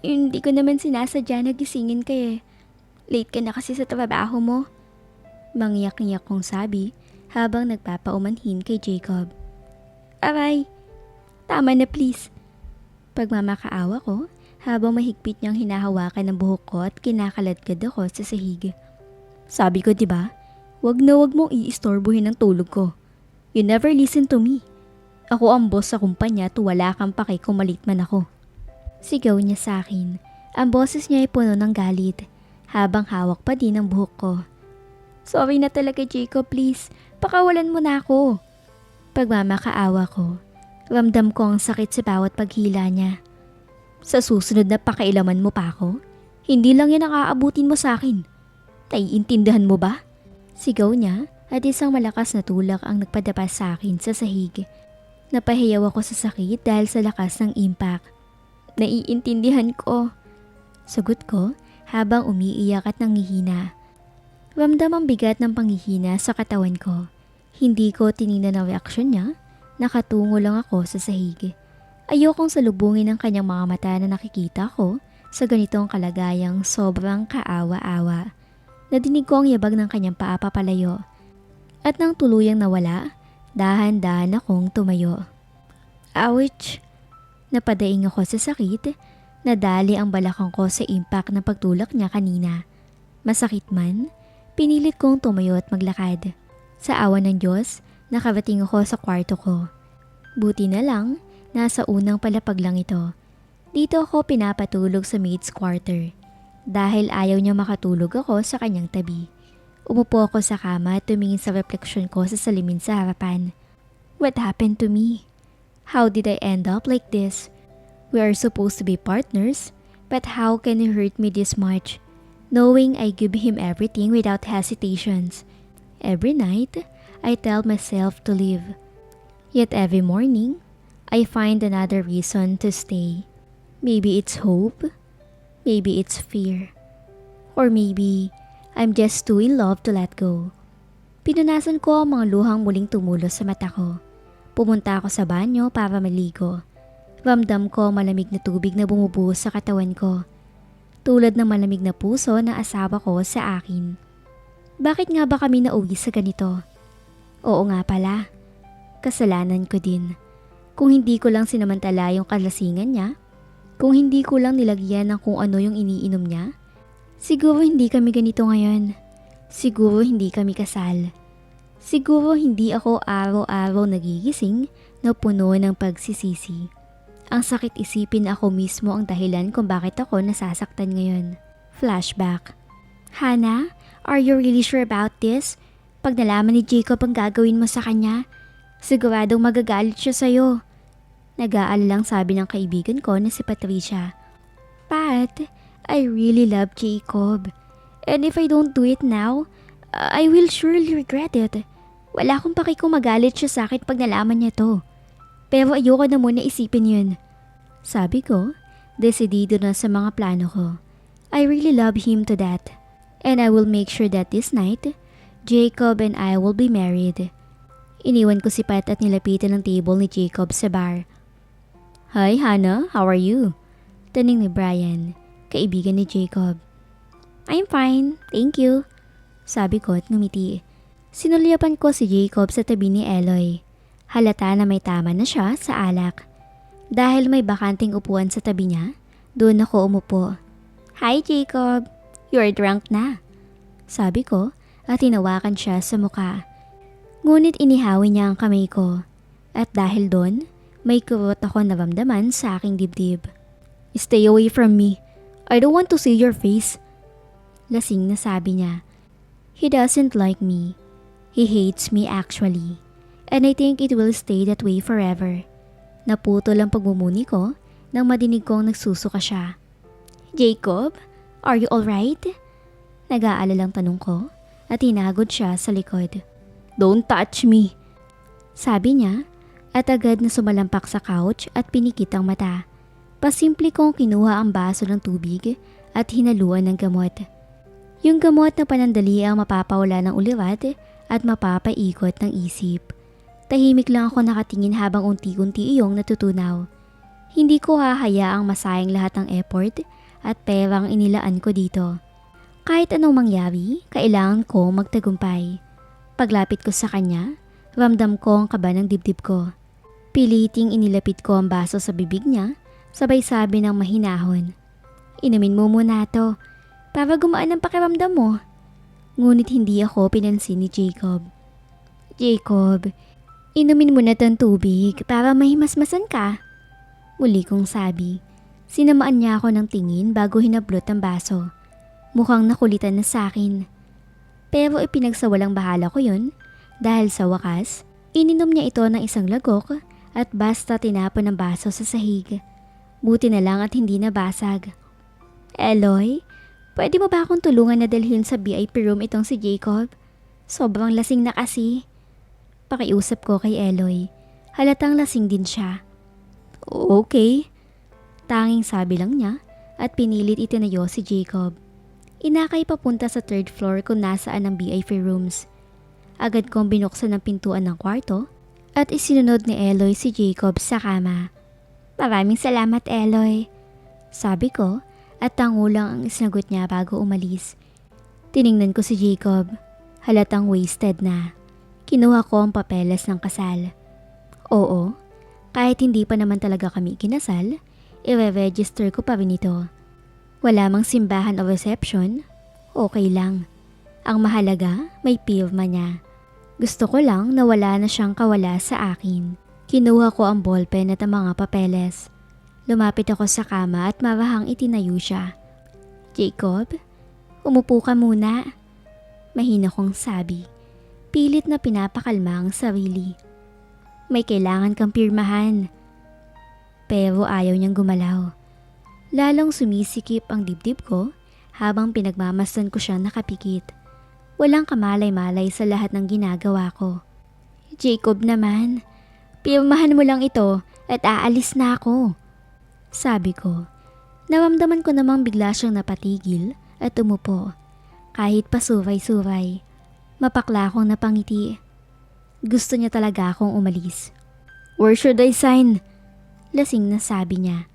Hindi ko naman sinasadya na gisingin ka eh. Late ka na kasi sa trabaho mo. Mangyak-ngyak kong sabi habang nagpapaumanhin kay Jacob. Aray, tama na please. Pagmamakaawa ko habang mahigpit niyang hinahawakan ng buhok ko at kinakaladkad ako sa sahig. Sabi ko diba, wag na wag mong iistorbohin ang tulog ko. You never listen to me. Ako ang boss sa kumpanya at wala kang pake kung malit man ako. Sigaw niya sa akin. Ang boses niya ay puno ng galit habang hawak pa din ang buhok ko. Sorry na talaga Jacob, please. Pakawalan mo na ako. Pagmamakaawa ko, ramdam ko ang sakit sa bawat paghila niya. Sa susunod na pakailaman mo pa ako, hindi lang yan ang aabutin mo sa akin. Naiintindihan mo ba? Sigaw niya at isang malakas na tulak ang nagpadapa sa akin sa sahig. Napahiyaw ako sa sakit dahil sa lakas ng impact. Naiintindihan ko. Sagot ko habang umiiyak at nangihina. Ramdam ang bigat ng panghihina sa katawan ko. Hindi ko tiningnan ang reaksyon niya. Nakatungo lang ako sa sahig. Ayokong salubungin ang kanyang mga mata na nakikita ko sa ganitong kalagayang sobrang kaawa-awa. Nadinig ko ang yabag ng kanyang paa papalayo. At nang tuluyang nawala, dahan-dahan akong tumayo. Ouch! Napadaing ako sa sakit. Nadali ang balakang ko sa impact ng pagtulak niya kanina. Masakit man, pinilit kong tumayo at maglakad. Sa awa ng Diyos, nakarating ako sa kwarto ko. Buti na lang, nasa unang palapag lang ito. Dito ako pinapatulog sa maid's quarter. Dahil ayaw niya makatulog ako sa kanyang tabi. Umupo ako sa kama at tumingin sa refleksyon ko sa salamin sa harapan. What happened to me? How did I end up like this? We are supposed to be partners, but how can he hurt me this much? Knowing I give him everything without hesitations. Every night, I tell myself to leave. Yet every morning, I find another reason to stay. Maybe it's hope, maybe it's fear, or maybe I'm just too in love to let go. Pinunasan ko ang mga luhang muling tumulos sa mata ko. Pumunta ako sa banyo para maligo. Ramdam ko malamig na tubig na bumubuhos sa katawan ko. Tulad ng malamig na puso ng asawa ko sa akin. Bakit nga ba kami nauwi sa ganito? Oo nga pala. Kasalanan ko din. Kung hindi ko lang sinamantala yung kalasingan niya, kung hindi ko lang nilagyan ng kung ano yung iniinom niya, siguro hindi kami ganito ngayon. Siguro hindi kami kasal. Siguro hindi ako araw-araw nagigising na puno ng pagsisisi. Ang sakit isipin ako mismo ang dahilan kung bakit ako nasasaktan ngayon. Flashback. Hana, are you really sure about this? Pag nalaman ni Jacob ang gagawin mo sa kanya, siguradong magagalit siya sa'yo. Nag-aalalang sabi ng kaibigan ko na si Patricia. Pat, I really love Jacob. And if I don't do it now, I will surely regret it. Wala akong paki kung magalit siya sa akin pag nalaman niya to. Pero ayoko na muna isipin yun. Sabi ko, desidido na sa mga plano ko. I really love him to that. And I will make sure that this night, Jacob and I will be married. Iniwan ko si Pat at nilapitan ng table ni Jacob sa bar. Hi Hannah, how are you? Taning ni Brian, kaibigan ni Jacob. I'm fine, thank you. Sabi ko at ngumiti. Sinulyapan ko si Jacob sa tabi ni Eloy. Halata na may tama na siya sa alak. Dahil may bakanting upuan sa tabi niya, doon ako umupo. Hi Jacob, you're drunk na. Sabi ko at tinawakan siya sa muka. Ngunit inihawi niya ang kamay ko. At dahil doon, may kurot ako naramdaman sa aking dibdib. Stay away from me. I don't want to see your face. Lasing na sabi niya. He doesn't like me. He hates me actually. And I think it will stay that way forever. Naputol ang pagmumuni ko nang madinig kong nagsusuka siya. Jacob, are you alright? Nag-aalalang tanong ko at hinagod siya sa likod. Don't touch me. Sabi niya at agad na sumalampak sa couch at pinikit ang mata. Pasimple kong kinuha ang baso ng tubig at hinaluan ng gamot. Yung gamot na panandali ang mapapawala ng ulirat at mapapaikot ng isip. Tahimik lang ako nakatingin habang unti-unti iyong natutunaw. Hindi ko hahayaang masayang lahat ng effort at perang inilaan ko dito. Kahit anong mangyari, kailangan ko magtagumpay. Paglapit ko sa kanya, ramdam ko ang kaba ng dibdib ko. Piliting inilapit ko ang baso sa bibig niya, sabay sabi ng mahinahon. Inumin mo muna to, para gumaan ang pakiramdam mo. Ngunit hindi ako pinansin ni Jacob. Jacob, inumin mo na tong tubig para mahimasmasan ka. Muli kong sabi. Sinamaan niya ako ng tingin bago hinablot ang baso. Mukhang nakulitan na sa akin. Pero ipinagsawalang bahala ko yun dahil sa wakas, ininom niya ito ng isang lagok at basta tinapon ang baso sa sahig. Buti na lang at hindi nabasag. Eloy, pwede mo ba akong tulungan na dalhin sa VIP room itong si Jacob? Sobrang lasing na kasi. Pakiusap ko kay Eloy. Halatang lasing din siya. Okay. Tanging sabi lang niya at pinilit itinayo si Jacob. Inakay papunta sa 3rd floor kung nasaan ang VIP rooms. Agad kong binuksan ang pintuan ng kwarto at isinunod ni Eloy si Jacob sa kama. Maraming salamat, Eloy. Sabi ko at tangulang ang isinagot niya bago umalis. Tiningnan ko si Jacob. Halatang wasted na. Kinuha ko ang papeles ng kasal. Oo, kahit hindi pa naman talaga kami kinasal, i-register ko pa rin ito. Wala mang simbahan o reception, okay lang. Ang mahalaga, may pirma niya. Gusto ko lang na wala na siyang kawala sa akin. Kinuha ko ang ballpen at ang mga papeles. Lumapit ako sa kama at marahang itinayo siya. Jacob, umupo ka muna. Mahina kong sabi. Pilit na pinapakalma ang sarili. May kailangan kang pirmahan. Pero ayaw niyang gumalaw. Lalong sumisikip ang dibdib ko habang pinagmamasdan ko siyang nakapikit. Walang kamalay-malay sa lahat ng ginagawa ko. Jacob naman, pirmahan mo lang ito at aalis na ako. Sabi ko. Naramdaman ko namang bigla siyang napatigil at umupo. Kahit pasuray-suray. Mapakla akong napangiti. Gusto niya talaga akong umalis. Where should I sign? Lasing na sabi niya.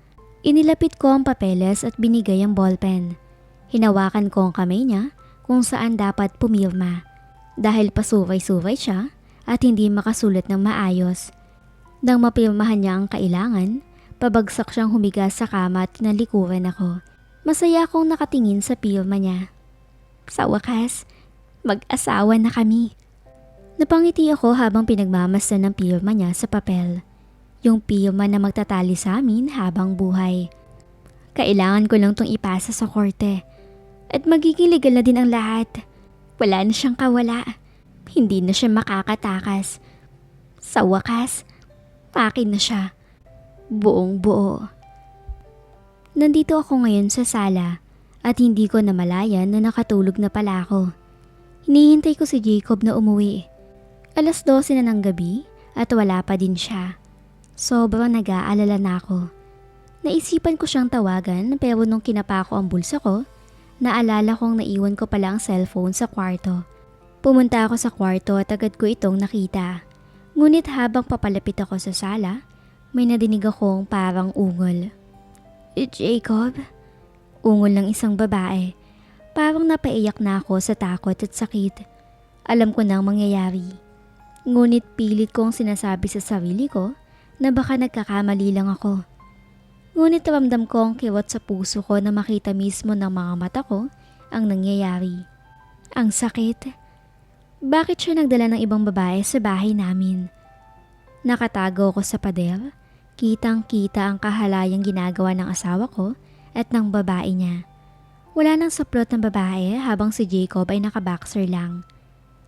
Inilapit ko ang papeles at binigay ang ballpen. Hinawakan ko ang kamay niya kung saan dapat pumirma. Dahil pasuray-suray siya at hindi makasulat ng maayos. Nang mapirmahan niya ang kailangan, pabagsak siyang humiga sa kama at tinalikuran ako. Masaya akong nakatingin sa pirma niya. Sa wakas, mag-asawa na kami. Napangiti ako habang pinagmamasdan ng pirma niya sa papel. Yung pirma na magtatali sa amin habang buhay. Kailangan ko lang tong ipasa sa korte. At magiging legal na din ang lahat. Wala na siyang kawala. Hindi na siya makakatakas. Sa wakas, akin na siya. Buong buo. Nandito ako ngayon sa sala at hindi ko namalayan na nakatulog na pala ako. Hinihintay ko si Jacob na umuwi. 12:00 na ng gabi at wala pa din siya. Sobrang nag-aalala na ako. Naisipan ko siyang tawagan pero nung kinapa ko ang bulsa ko, naalala kong naiwan ko pala ang cellphone sa kwarto. Pumunta ako sa kwarto at agad ko itong nakita. Ngunit habang papalapit ako sa sala, may nadinig akong parang ungol. Jacob? Ungol ng isang babae. Parang napaiyak na ako sa takot at sakit. Alam ko na ang mangyayari. Ngunit pilit kong sinasabi sa sarili ko na baka nagkakamali lang ako. Ngunit ramdam ko ang kiwat sa puso ko na makita mismo ng mga mata ko ang nangyayari. Ang sakit. Bakit siya nagdala ng ibang babae sa bahay namin? Nakatago ko sa pader. Kitang-kita ang kahalayang ginagawa ng asawa ko at ng babae niya. Wala nang saplot ng babae habang si Jacob ay nakaboxer lang.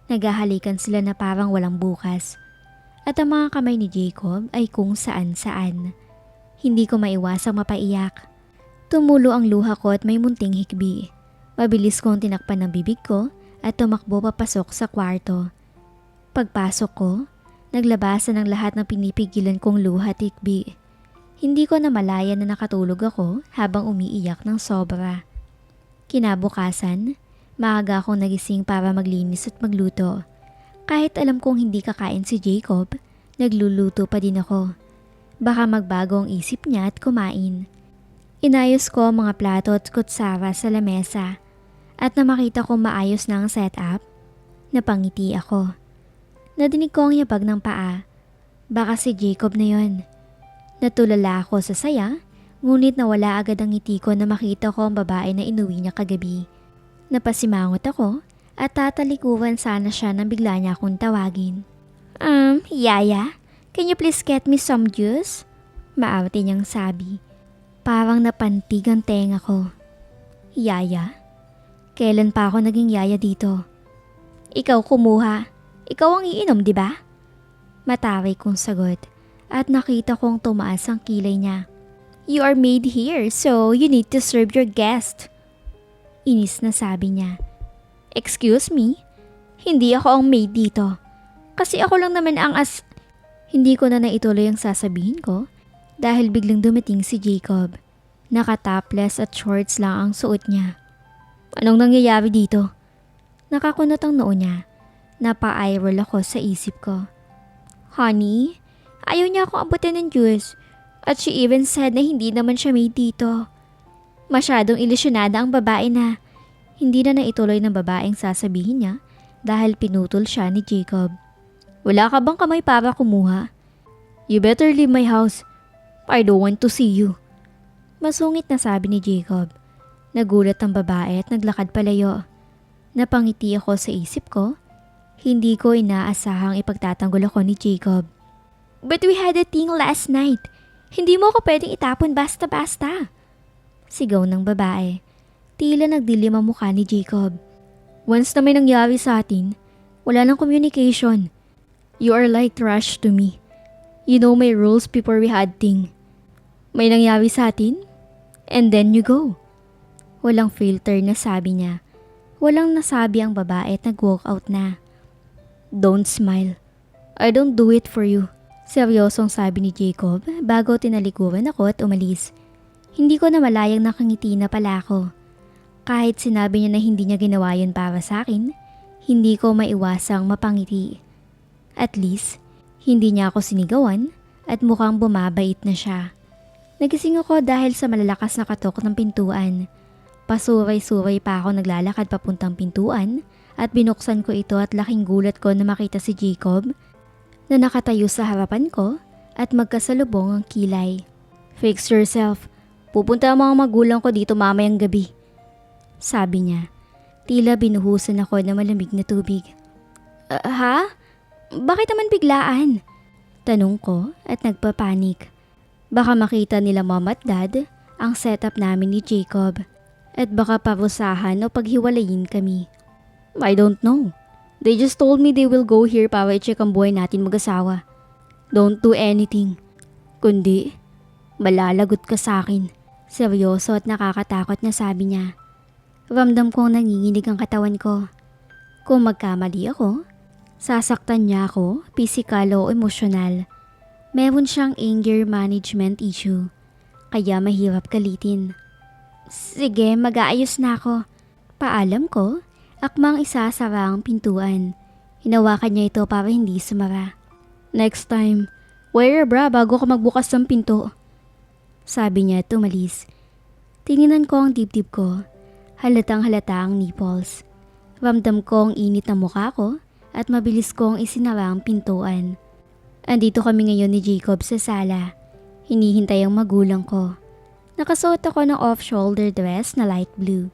Naghahalikan sila na parang walang bukas. At ang mga kamay ni Jacob ay kung saan-saan. Hindi ko maiwasang mapaiyak. Tumulo ang luha ko at may munting hikbi. Mabilis kong tinakpan ng bibig ko at tumakbo papasok sa kwarto. Pagpasok ko, naglabasan ang lahat ng pinipigilan kong luha at hikbi. Hindi ko namalayan na nakatulog ako habang umiiyak ng sobra. Kinabukasan, maaga akong nagising para maglinis at magluto. Kahit alam kong hindi kakain si Jacob, nagluluto pa din ako. Baka magbago ang isip niya at kumain. Inayos ko ang mga plato at kutsara sa lamesa at na makita kong maayos na ang setup, napangiti ako. Nadinig ko ang yabag ng paa. Baka si Jacob na yon. Natulala ako sa saya, ngunit nawala agad ang ngiti ko na makita ko ang babae na inuwi niya kagabi. Napasimangot ako at tatalikuran sana siya nang bigla niya akong tawagin. Yaya? Can you please get me some juice? Maarte niyang sabi. Parang napantig ang tenga ko. Yaya? Kailan pa ako naging yaya dito? Ikaw kumuha. Ikaw ang iinom, di ba? Mataway kong sagot at nakita kong tumaas ang kilay niya. You are maid here, so you need to serve your guest. Inis na sabi niya. Excuse me? Hindi ako ang maid dito. Kasi ako lang naman ang Hindi ko na naituloy ang sasabihin ko dahil biglang dumating si Jacob. Naka-topless at shorts lang ang suot niya. Anong nangyayari dito? Nakakunot ang noo niya. Napa-eye roll ako sa isip ko. Honey, ayaw niya akong abutin ng juice. At she even said na hindi naman siya maid dito. Masyadong ilusyonada ang babae na hindi na naituloy ng babaeng sasabihin niya dahil pinutol siya ni Jacob. Wala ka bang kamay para kumuha? You better leave my house. I don't want to see you. Masungit na sabi ni Jacob. Nagulat ang babae at naglakad palayo. Napangiti ako sa isip ko. Hindi ko inaasahang ipagtatanggol ako ni Jacob. But we had a thing last night. Hindi mo ako pwedeng itapon basta-basta. Sigaw ng babae. Tila nagdilim ang mukha ni Jacob. Once na may nangyari sa atin, wala nang communication. You are like trash to me. You know my rules before we had thing. May nangyari sa atin, and then you go. Walang filter na sabi niya. Walang nasabi ang babae at nag-walk out na. Don't smile. I don't do it for you. Seryosong sabi ni Jacob bago tinalikuran ako at umalis. Hindi ko na malayang nakangiti na pala ako. Kahit sinabi niya na hindi niya ginawa yun para sa akin, hindi ko maiwasang mapangiti. At least, hindi niya ako sinigawan at mukhang bumabait na siya. Nagising ako dahil sa malalakas na katok ng pintuan. Pasuray-suray pa ako naglalakad papuntang pintuan at binuksan ko ito at laking gulat ko na makita si Jacob na nakatayo sa harapan ko at magkasalubong ang kilay. Fix yourself. Pupunta ang mga magulang ko dito mamayang gabi. Sabi niya. Tila binuhusan ako ng malamig na tubig. Ha? Bakit naman biglaan? Tanong ko at nagpapanik. Baka makita nila mom at dad ang setup namin ni Jacob at baka parusahan o paghiwalayin kami. I don't know. They just told me they will go here para i-check ang buhay natin mag-asawa. Don't do anything. Kundi, malalagot ka sa akin. Seryoso at nakakatakot na sabi niya. Ramdam kong nanginginig ang katawan ko. Kung magkamali ako, sasaktan niya ako, physical o emosyonal. Meron siyang anger management issue, kaya mahirap galitin. Sige, mag-aayos na ako. Paalam ko, akmang isasara ang pintuan. Hinawakan niya ito para hindi sumara. Next time, wear a bra bago ka magbukas ng pinto. Sabi niya at umalis. Tingnan ko ang dibdib ko. Halatang halata ang nipples. Ramdam ko ang init ng mukha ko at mabilis kong isinara ang pintuan. Andito kami ngayon ni Jacob sa sala. Hinihintay ang magulang ko. Nakasuot ako ng off-shoulder dress na light blue.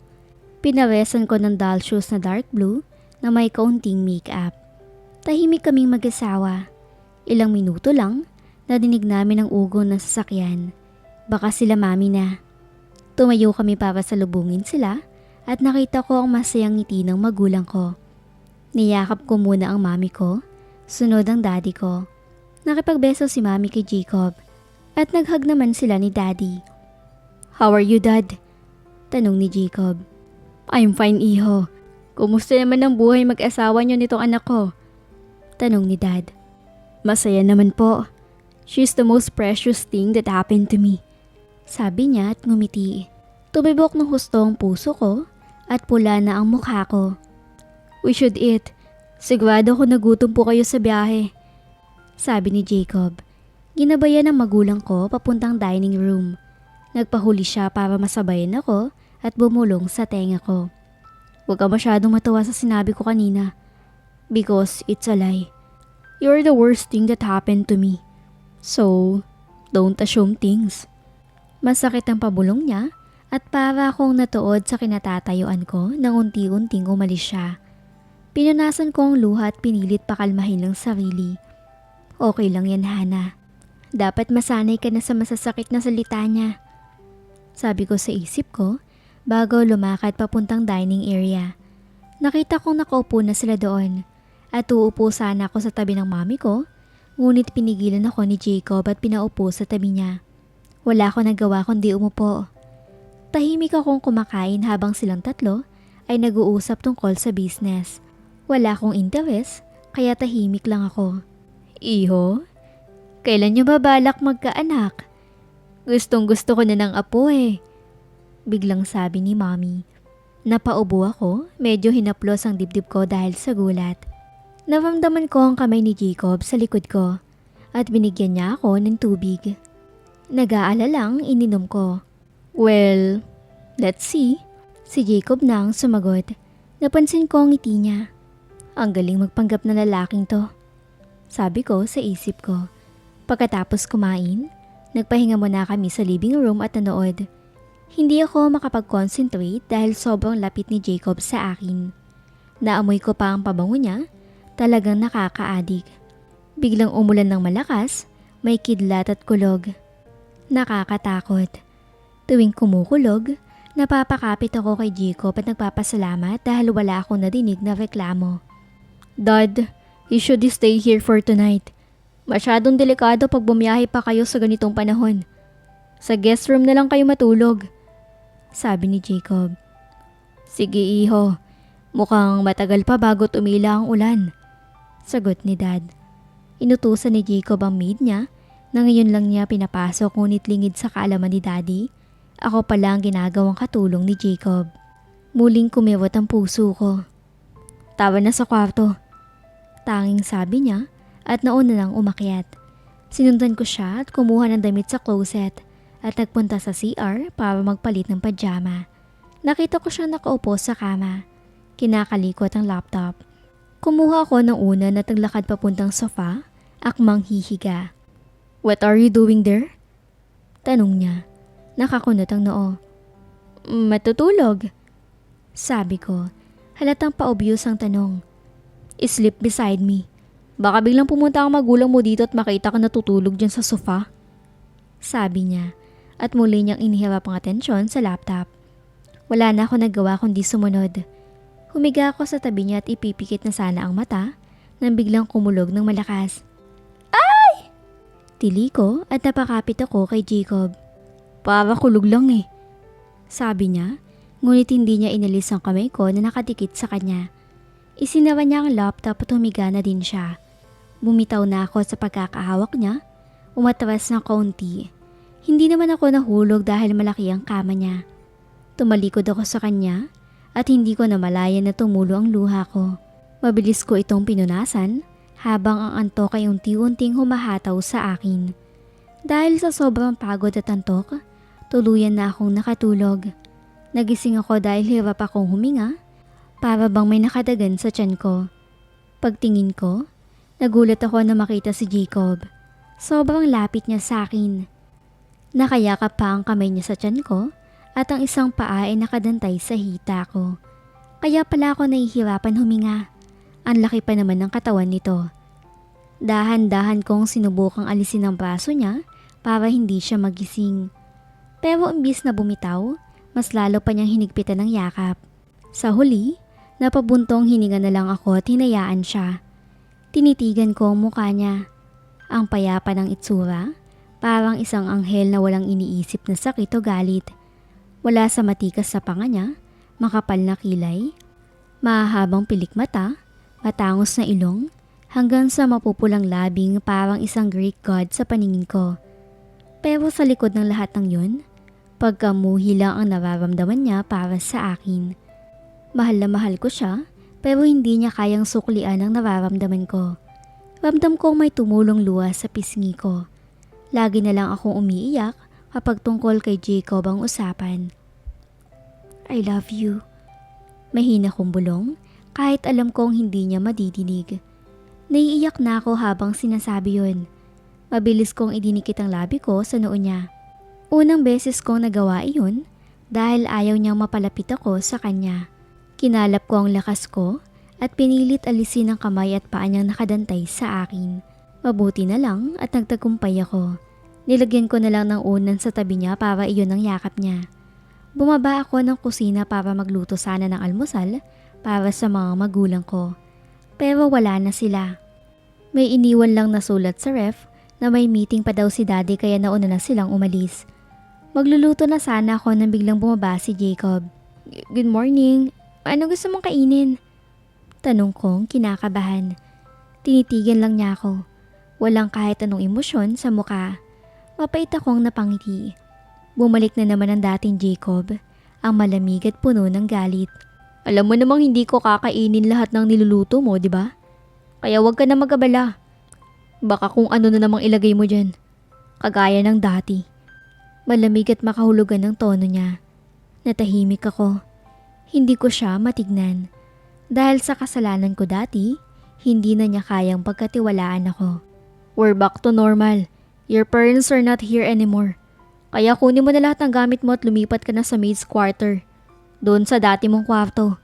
Pinaresan ko ng doll shoes na dark blue na may kaunting makeup. Tahimik kaming mag-asawa. Ilang minuto lang, nadinig namin ang ugon ng sasakyan. Baka sila mami na. Tumayo kami para salubungin sila at nakita ko ang masayang ngiti ng magulang ko. Niyakap ko muna ang mami ko, sunod ang daddy ko. Nakipagbeso si mami kay Jacob at naghag naman sila ni daddy. How are you, dad? Tanong ni Jacob. I'm fine, iho. Kumusta naman ang buhay mag-asawa niyo nitong anak ko? Tanong ni dad. Masaya naman po. She's the most precious thing that happened to me. Sabi niya at ngumiti. Tumibok ng husto ang puso ko at pula na ang mukha ko. We should eat. Sigurado ko nagutom po kayo sa biyahe. Sabi ni Jacob. Ginabayan ng magulang ko papuntang dining room. Nagpahuli siya para masabayan ako at bumulong sa tenga ko. Huwag ka masyadong matawa sa sinabi ko kanina. Because it's a lie. You're the worst thing that happened to me. So, don't assume things. Masakit ang pabulong niya at para akong natuod sa kinatatayuan ko nang unti-unting umalis siya. Pinunasan ko ang luha at pinilit pakalmahin ng sarili. Okay lang yan, Hana. Dapat masanay ka na sa masasakit na salita niya. Sabi ko sa isip ko bago lumakad papuntang dining area. Nakita kong nakaupo na sila doon at uupo sana ako sa tabi ng mami ko, ngunit pinigilan ako ni Jacob at pinaupo sa tabi niya. Wala akong nagawa kundi umupo. Tahimik akong kumakain habang silang tatlo ay nag-uusap tungkol sa business. Wala akong interes kaya tahimik lang ako. Iho, kailan niyo ba balak magkaanak? Gustong gusto ko na ng apo eh. Biglang sabi ni Mommy. Napaubo ako, medyo hinaplos ang dibdib ko dahil sa gulat. Naramdaman ko ang kamay ni Jacob sa likod ko at binigyan niya ako ng tubig. Nag-aalalang ininom ko. Well, let's see. Si Jacob na ang sumagot. Napansin ko ang ngiti niya. Ang galing magpanggap na lalaking to. Sabi ko sa isip ko. Pagkatapos kumain, nagpahinga muna kami sa living room at nanood. Hindi ako makapag-concentrate dahil sobrang lapit ni Jacob sa akin. Naamoy ko pa ang pabango niya, talagang nakaka-addict. Biglang umulan ng malakas, may kidlat at kulog. Nakakatakot. Tuwing kumukulog, napapakapit ako kay Jacob at nagpapasalamat dahil wala akong nadinig na reklamo. Dad, you should stay here for tonight. Masyadong delikado pag bumiyahe pa kayo sa ganitong panahon. Sa guest room na lang kayo matulog. Sabi ni Jacob. Sige iho, mukhang matagal pa bago tumila ang ulan. Sagot ni Dad. Inutusan ni Jacob ang maid niya na ngayon lang niya pinapasok ngunit lingid sa kaalaman ni Daddy. Ako pala ang ginagawang katulong ni Jacob. Muling kumiwat ang puso ko. Tawa na sa kwarto. Tanging sabi niya at nauna nang umakyat. Sinundan ko siya at kumuha ng damit sa closet at nagpunta sa CR para magpalit ng pajama. Nakita ko siya nakaupo sa kama. Kinakalikot ang laptop. Kumuha ako ng una at naglakad papuntang sofa, akmang hihiga. What are you doing there? Tanong niya. Nakakunot ang noo. Matutulog. Sabi ko. Halatang pa-obvious ang tanong. Sleep beside me. Baka biglang pumunta ang magulang mo dito at makita ka natutulog dyan sa sofa. Sabi niya at muli niyang inihirap ang atensyon sa laptop. Wala na ako nagawa kundi sumunod. Humiga ako sa tabi niya at ipipikit na sana ang mata nang biglang kumulog ng malakas. Ay! Tili ko at napakapit ako kay Jacob. Para kulog lang eh. Sabi niya, ngunit hindi niya inalis ang kamay ko na nakadikit sa kanya. Isinawa niya ang laptop at humiga na din siya. Bumitaw na ako sa pagkakahawak niya, umatras ng kaunti. Hindi naman ako nahulog dahil malaki ang kama niya. Tumalikod ako sa kanya at hindi ko namalayan na tumulo ang luha ko. Mabilis ko itong pinunasan habang ang antok ay unti-unting humahataw sa akin. Dahil sa sobrang pagod at antok, tuluyan na akong nakatulog. Nagising ako dahil hirap akong huminga para bang may nakadagan sa tiyan ko. Pagtingin ko, nagulat ako na makita si Jacob. Sobrang lapit niya sa akin. Nakayakap pa ang kamay niya sa tiyan ko at ang isang paa ay nakadantay sa hita ko. Kaya pala ako nahihirapan huminga. Ang laki pa naman ng katawan nito. Dahan-dahan kong sinubukang alisin ang braso niya para hindi siya magising. Pero imbis na bumitaw, mas lalo pa niyang hinigpitan ng yakap. Sa huli, napabuntong hininga na lang ako at hinayaan siya. Tinitigan ko ang mukha niya. Ang payapa ng itsura, parang isang anghel na walang iniisip na sakit o galit. Wala sa matikas sa panga niya, makapal na kilay, mahahabang pilik mata, matangos na ilong, hanggang sa mapupulang labing parang isang Greek god sa paningin ko. Pero sa likod ng lahat ng yun, pagkamuhi lang ang nararamdaman niya para sa akin. Mahal na mahal ko siya, pero hindi niya kayang suklian ang nararamdaman ko. Ramdam kong may tumulong luha sa pisngi ko. Lagi na lang akong umiiyak kapag tungkol kay Jacob ang usapan. I love you. Mahina kong bulong kahit alam kong hindi niya madidinig. Naiiyak na ako habang sinasabi yon. Mabilis kong idinikit ang labi ko sa noo niya. Unang beses kong nagawa iyon dahil ayaw niyang mapalapit ako sa kanya. Kinalap ko ang lakas ko at pinilit alisin ang kamay at paa niyang nakadantay sa akin. Mabuti na lang at nagtagumpay ako. Nilagyan ko na lang ng unan sa tabi niya para iyon ang yakap niya. Bumaba ako ng kusina para magluto sana ng almusal para sa mga magulang ko. Pero wala na sila. May iniwan lang na sulat sa ref na may meeting pa daw si daddy kaya nauna na silang umalis. Magluluto na sana ako nang biglang bumaba si Jacob. Good morning. Ano gusto mong kainin? Tanong kong kinakabahan. Tinitigan lang niya ako. Walang kahit anong emosyon sa muka. Mapait akong napangiti. Bumalik na naman ang dating Jacob, ang malamig at puno ng galit. Alam mo namang hindi ko kakainin lahat ng niluluto mo, di ba? Kaya wag ka na mag-abala. Baka kung ano na namang ilagay mo dyan. Kagaya ng dati. Malamig at makahulugan ang tono niya. Natahimik ako. Hindi ko siya matignan. Dahil sa kasalanan ko dati, hindi na niya kayang pagkatiwalaan ako. We're back to normal. Your parents are not here anymore. Kaya kunin mo na lahat ng gamit mo at lumipat ka na sa maid's quarter. Doon sa dati mong kwarto.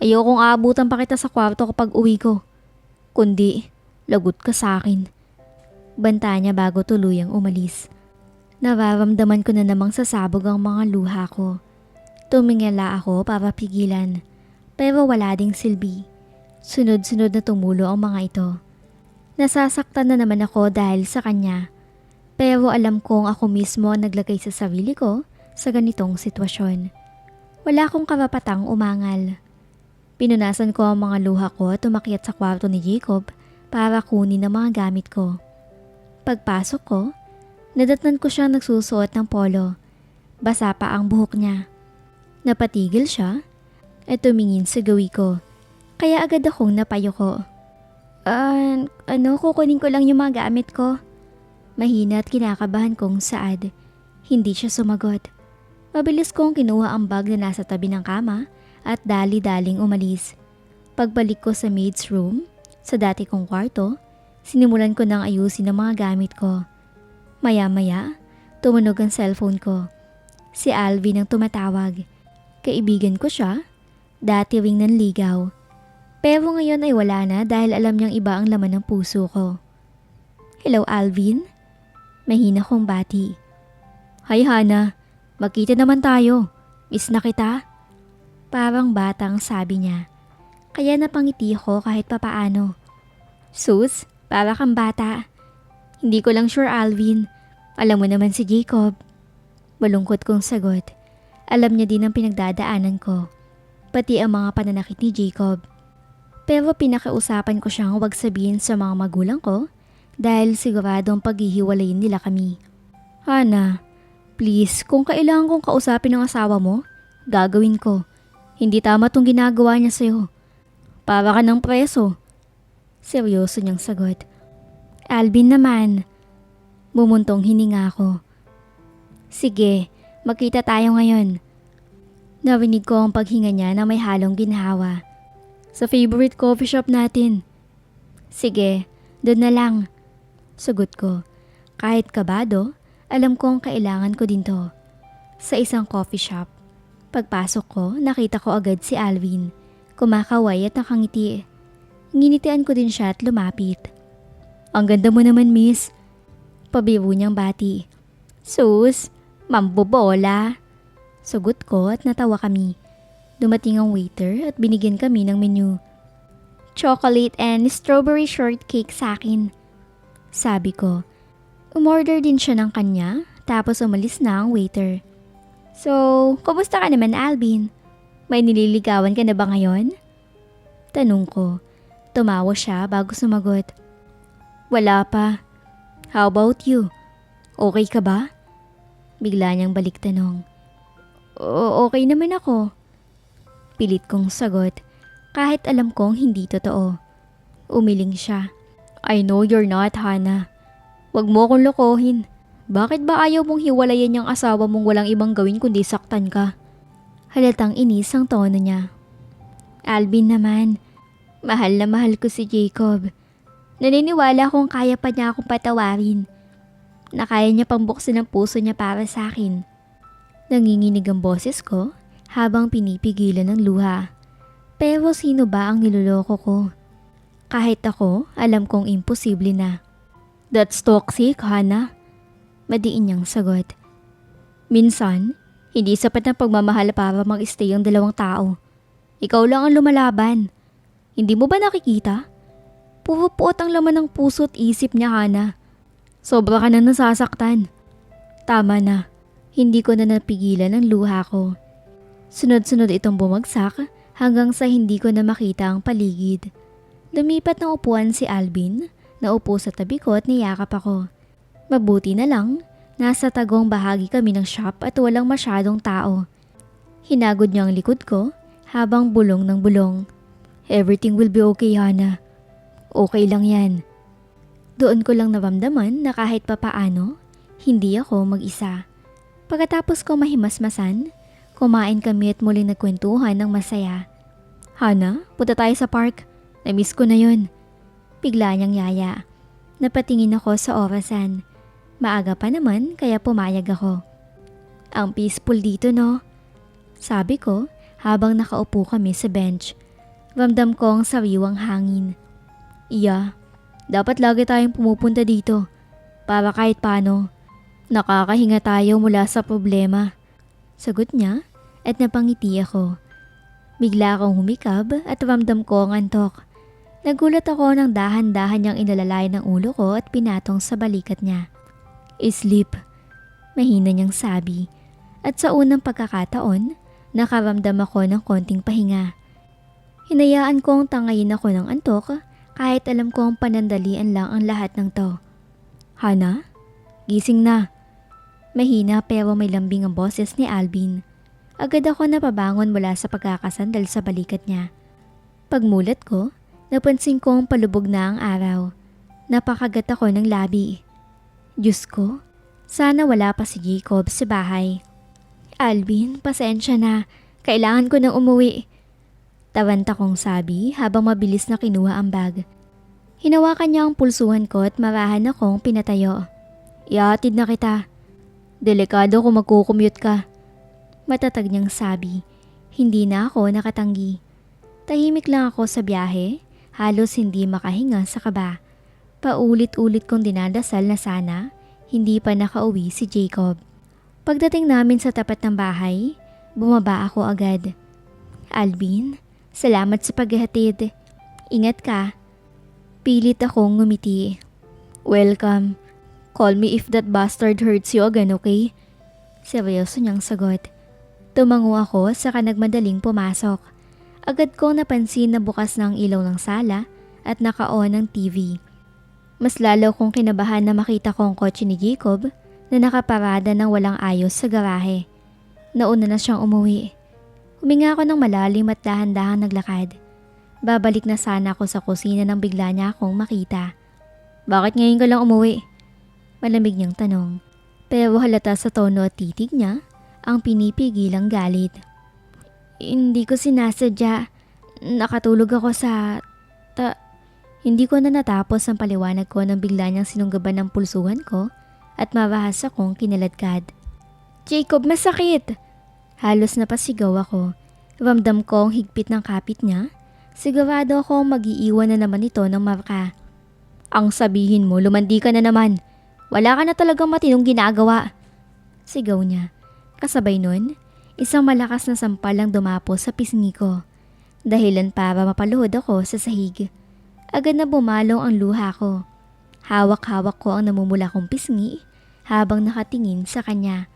Ayokong aabutan pa kita sa kwarto kapag uwi ko. Kundi, lagot ka sa akin. Banta niya bago tuluyang umalis. Nararamdaman ko na namang sasabog ang mga luha ko. Tumingala ako para pigilan. Pero wala ding silbi. Sunod-sunod na tumulo ang mga ito. Nasasaktan na naman ako dahil sa kanya. Pero alam kong ako mismo ang naglagay sa sarili ko sa ganitong sitwasyon. Wala akong karapatang umangal. Pinunasan ko ang mga luha ko at umakyat sa kwarto ni Jacob para kunin ang mga gamit ko. Pagpasok ko, nadatnan ko siyang nagsusuot ng polo. Basa pa ang buhok niya. Napatigil siya at tumingin sa gawi ko. Kaya agad akong napayuko. Kukunin ko lang yung mga gamit ko. Mahina at kinakabahan kong saad. Hindi siya sumagot. Mabilis kong kinuha ang bag na nasa tabi ng kama at dali-daling umalis. Pagbalik ko sa maid's room, sa dati kong kwarto, sinimulan ko nang ayusin ang mga gamit ko. Maya-maya, tumunog ang cellphone ko. Si Alvin ang tumatawag. Kaibigan ko siya, dati ring nanligaw. Pero ngayon ay wala na dahil alam niyang iba ang laman ng puso ko. Hello Alvin? Mahina kong bati. Hi Hana, magkita naman tayo. Miss na kita. Parang batang sabi niya. Kaya napangiti ko kahit papaano. Sus, para kang bata. Hindi ko lang sure Alvin. Alam mo naman si Jacob. Malungkot kong sagot. Alam niya din ang pinagdadaanan ko. Pati ang mga pananakit ni Jacob. Pero pinakausapan ko siyang huwag sabihin sa mga magulang ko dahil siguradong paghihiwalayin nila kami. Hana, please, kung kailangan kong kausapin ang asawa mo, gagawin ko. Hindi tama tong ginagawa niya sa'yo. Para ka ng preso. Seryoso niyang sagot. Alvin naman. Bumuntong hininga ko. Sige, magkita tayo ngayon. Narinig ko ang paghinga niya na may halong ginhawa. Sa favorite coffee shop natin. Sige, doon na lang. Sagot ko. Kahit kabado, alam kong kailangan ko din to. Sa isang coffee shop. Pagpasok ko, nakita ko agad si Alvin. Kumakaway at nakangiti. Nginitian ko din siya at lumapit. Ang ganda mo naman, miss. Pabiro niyang bati. Sus, mambobola. Sagot ko at natawa kami. Dumating ang waiter at binigyan kami ng menu. Chocolate and strawberry shortcake sa akin. Sabi ko. Umorder din siya ng kanya tapos umalis na ang waiter. So, kumusta ka naman Alvin? May nililigawan ka na ba ngayon? Tanong ko. Tumawa siya bago sumagot. Wala pa. How about you? Okay ka ba? Bigla niyang balik tanong. Okay naman ako. Pilit kong sagot kahit alam kong hindi totoo. Umiling siya. I know you're not, Hana. Wag mo akong lokohin. Bakit ba ayaw mong hiwalayan yung asawa mong walang ibang gawin kundi saktan ka? Halatang inis ang tono niya. Alvin naman, mahal na mahal ko si Jacob. Naniniwala kong kaya pa niya akong patawarin. Na kaya niya pang buksan ang puso niya para sa akin. Nanginginig ang boses ko habang pinipigilan ng luha. Pero sino ba ang niloloko ko? Kahit ako, alam kong imposible na. That's toxic, Hana. Madiin niyang sagot. Minsan, hindi sapat na pagmamahal para mag-stay ang dalawang tao. Ikaw lang ang lumalaban. Hindi mo ba nakikita? Puro puot ang laman ng puso at isip niya, Hana. Sobra ka na nasasaktan. Tama na. Hindi ko na napigilan ang luha ko. Sunod-sunod itong bumagsak hanggang sa hindi ko na makita ang paligid. Lumipat ng upuan si Alvin, naupo sa tabi ko at niyakap ako. Mabuti na lang, nasa tagong bahagi kami ng shop at walang masyadong tao. Hinagod niya ang likod ko habang bulong ng bulong. Everything will be okay, Hana. Okay lang yan. Doon ko lang naramdaman na kahit papaano, hindi ako mag-isa. Pagkatapos ko mahimasmasan, kumain kami at muling nagkwentuhan ng masaya. Hana, punta tayo sa park. Na-miss ko na yun. Bigla niyang yaya. Napatingin ako sa orasan. Maaga pa naman kaya pumayag ako. Ang peaceful dito, no? Sabi ko habang nakaupo kami sa bench. Ramdam ko ang sariwang hangin. Iya, dapat lagi tayong pumupunta dito para kahit paano nakakahinga tayo mula sa problema. Sagot niya at napangiti ako. Bigla akong humikab at ramdam ko ang antok. Nagulat ako nang dahan-dahan niyang inalalay ng ulo ko at pinatong sa balikat niya. Sleep, mahina niyang sabi. At sa unang pagkakataon, nakaramdam ako ng konting pahinga. Hinayaan kong tangayin ako ng antok kahit alam kong panandalian lang ang lahat ng to. Hana, gising na. Mahina pero may lambing ang boses ni Alvin. Agad ako napabangon mula sa pagkakasandal sa balikat niya. Pagmulat ko, napansin kong palubog na ang araw. Napakagat ako ng labi. Diyos ko, sana wala pa si Jacob sa bahay. Alvin, pasensya na. Kailangan ko nang umuwi. Tawanta kong sabi habang mabilis na kinuha ang bag. Hinawakan niya ang pulsuhan ko at marahan akong pinatayo. Ihatid na kita. Delikado kung magkukumute ka. Matatag niyang sabi. Hindi na ako nakatanggi. Tahimik lang ako sa biyahe, halos hindi makahinga sa kaba. Paulit-ulit kong dinadasal na sana, hindi pa nakauwi si Jacob. Pagdating namin sa tapat ng bahay, bumaba ako agad. Alvin, salamat sa paghahatid. Ingat ka. Pilit akong ngumiti. Welcome. Call me if that bastard hurts you again, okay? Seryoso niyang sagot. Tumango ako saka nagmadaling pumasok. Agad kong napansin na bukas na ang ilaw ng sala at naka-on ang TV. Mas lalo kong kinabahan na makita ko ang kotse ni Jacob na nakaparada ng walang ayos sa garahe. Nauna na siyang umuwi. Huminga ako ng malalim at dahan-dahang naglakad. Babalik na sana ako sa kusina nang bigla niya akong makita. Bakit ngayon ka lang umuwi? Malamig niyang tanong. Pero halata sa tono at titig niya ang pinipigilang galit. Hindi ko sinasadya. Nakatulog ako sa... Hindi ko na natapos ang paliwanag ko nang bigla niyang sinunggaban ng pulsuhan ko at marahas akong kinaladkad. Jacob, masakit! Halos napasigaw ako. Ramdam ko ang higpit ng kapit niya. Sigurado akong mag-iiwan na naman ito ng marka. Ang sabihin mo, lumandi ka na naman. Wala ka na talagang matinong ginagawa. Sigaw niya. Kasabay nun, isang malakas na sampal ang dumapo sa pisngi ko. Dahilan para mapaluhod ako sa sahig. Agad na bumalong ang luha ko. Hawak-hawak ko ang namumula kong pisngi habang nakatingin sa kanya.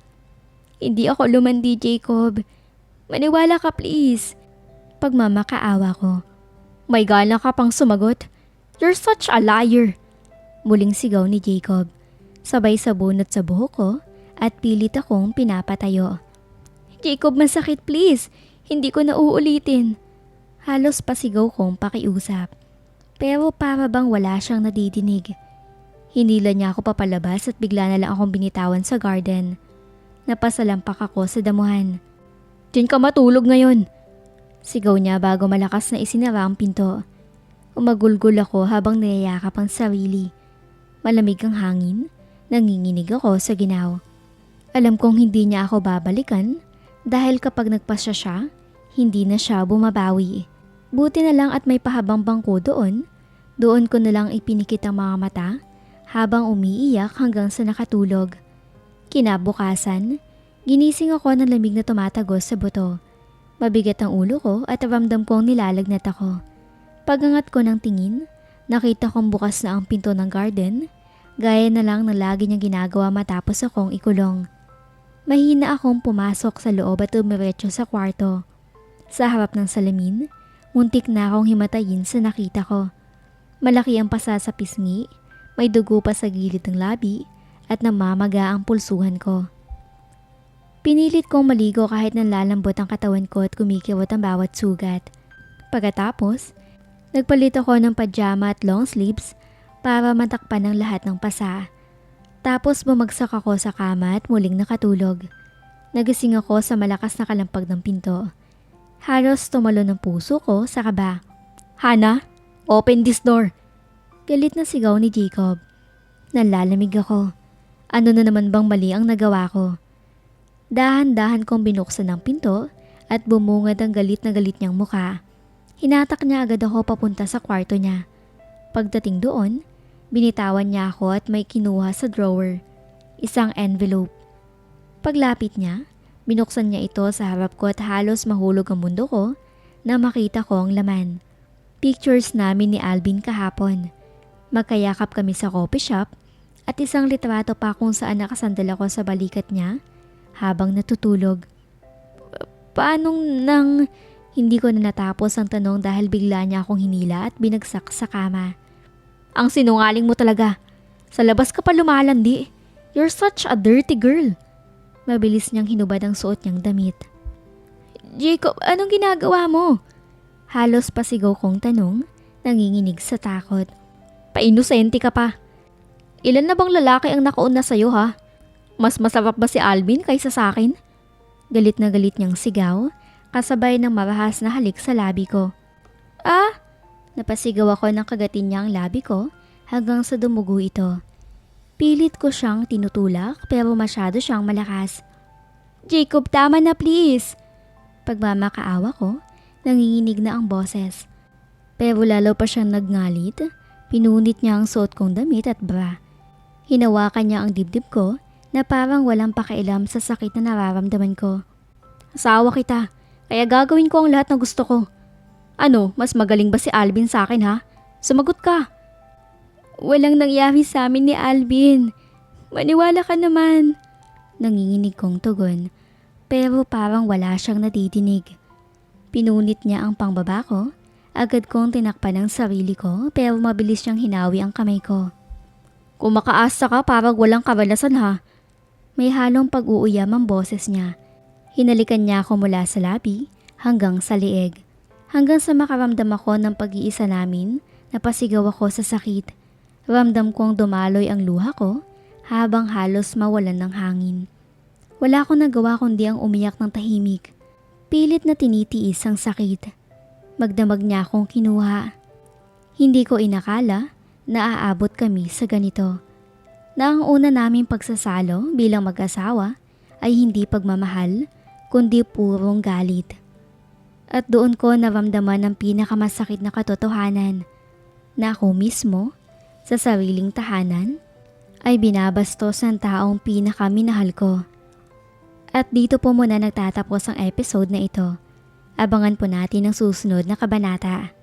Hindi ako lumandi, Jacob. Maniwala ka please. Pagmamakaawa ko. May gana ka pang sumagot. You're such a liar. Muling sigaw ni Jacob. Sabay sabunot sa buhok ko at pilit akong pinapatayo. Jacob, masakit please. Hindi ko na uulitin. Halos pasigaw kong pakiusap. Pero para bang wala siyang nadidinig. Hinila niya ako papalabas at bigla na lang akong binitawan sa garden. Napasalampak ako sa damuhan. "Diyan ka matulog ngayon!" Sigaw niya bago malakas na isinara ang pinto. Umagulgol ako habang niyayakap ang sarili. Malamig ang hangin, nanginginig ako sa ginaw. Alam kong hindi niya ako babalikan dahil kapag nagpasya siya, hindi na siya bumabawi. Buti na lang at may pahabang bangko doon. Doon ko na lang ipinikit ang mga mata habang umiiyak hanggang sa nakatulog. Kinabukasan, ginising ako ng lamig na tumatagos sa buto. Mabigat ang ulo ko at ramdam kong nilalagnat ako. Pagangat ko ng tingin, nakita kong bukas na ang pinto ng garden, gaya na lang ng lagi niyang ginagawa matapos akong ikulong. Mahina akong pumasok sa loob at umiretso sa kwarto. Sa harap ng salamin, muntik na akong himatayin sa nakita ko. Malaki ang pasa sa pisngi, may dugo pa sa gilid ng labi at namamaga ang pulsuhan ko. Pinilit kong maligo kahit nanlalambot ang katawan ko at kumikiwat ang bawat sugat. Pagkatapos, nagpalit ako ng pajama at long sleeves para matakpan ang lahat ng pasa. Tapos bumagsak ako sa kama at muling nakatulog. Nagising ako sa malakas na kalampag ng pinto. Halos tumalo ng puso ko sa kaba. "Hana, open this door!" Galit na sigaw ni Jacob. Nalalamig ako. Ano na naman bang mali ang nagawa ko? Dahan-dahan kong binuksan ang pinto at bumungad ang galit na galit niyang mukha. Hinatak niya agad ako papunta sa kwarto niya. Pagdating doon, binitawan niya ako at may kinuha sa drawer. Isang envelope. Paglapit niya, binuksan niya ito sa harap ko at halos mahulog ang mundo ko na makita ko ang laman. Pictures namin ni Alvin kahapon. Magkayakap kami sa coffee shop at isang litrato pa kung saan nakasandal ako sa balikat niya habang natutulog. Paanong nang... Hindi ko na natapos ang tanong dahil bigla niya akong hinila at binagsak sa kama. "Ang sinungaling mo talaga. Sa labas ka pa lumalandi. You're such a dirty girl." Mabilis niyang hinubad ang suot niyang damit. "Jacob, anong ginagawa mo?" Halos pasigaw kong tanong, nanginginig sa takot. "Painosente ka pa. Ilan na bang lalaki ang nakauna sa'yo ha? Mas masarap ba si Alvin kaysa sa akin?" Galit na galit niyang sigaw, kasabay ng marahas na halik sa labi ko. "Ah!" Napasigaw ako ng kagatin niya ang labi ko hanggang sa dumugo ito. Pilit ko siyang tinutulak pero masyado siyang malakas. "Jacob, tama na please!" Pagmamakaawa ko, nanginginig na ang boses. Pero lalo pa siyang nagngalit, pinunit niya ang suot kong damit at bra. Hinawakan niya ang dibdib ko na parang walang pakialam sa sakit na nararamdaman ko. "Asawa kita. Kaya gagawin ko ang lahat na gusto ko. Ano, mas magaling ba si Alvin sa akin ha? Sumagot ka." "Walang nangyari sa amin ni Alvin. Maniwala ka naman." Nanginginig kong tugon, pero parang wala siyang nadidinig. Pinunit niya ang pangbaba ko, agad kong tinakpan ang sarili ko pero mabilis niyang hinawi ang kamay ko. "Kung makaasa ka parang walang karanasan ha." May halong pag-uuyam ang boses niya. Hinalikan niya ako mula sa labi hanggang sa lieg. Hanggang sa makaramdam ako ng pag-iisa namin, napasigaw ako sa sakit. Ramdam kong dumaloy ang luha ko habang halos mawalan ng hangin. Wala akong nagawa kundi ang umiyak ng tahimik. Pilit na tinitiis ang sakit. Magdamag niya akong kinuha. Hindi ko inakala na aabot kami sa ganito. Na ang una naming pagsasalo bilang mag-asawa ay hindi pagmamahal, kundi purong galit. At doon ko naramdaman ang pinakamasakit na katotohanan na ako mismo, sa sariling tahanan, ay binabastos ng taong pinakaminahal ko. At dito po muna nagtatapos ang episode na ito. Abangan po natin ang susunod na kabanata.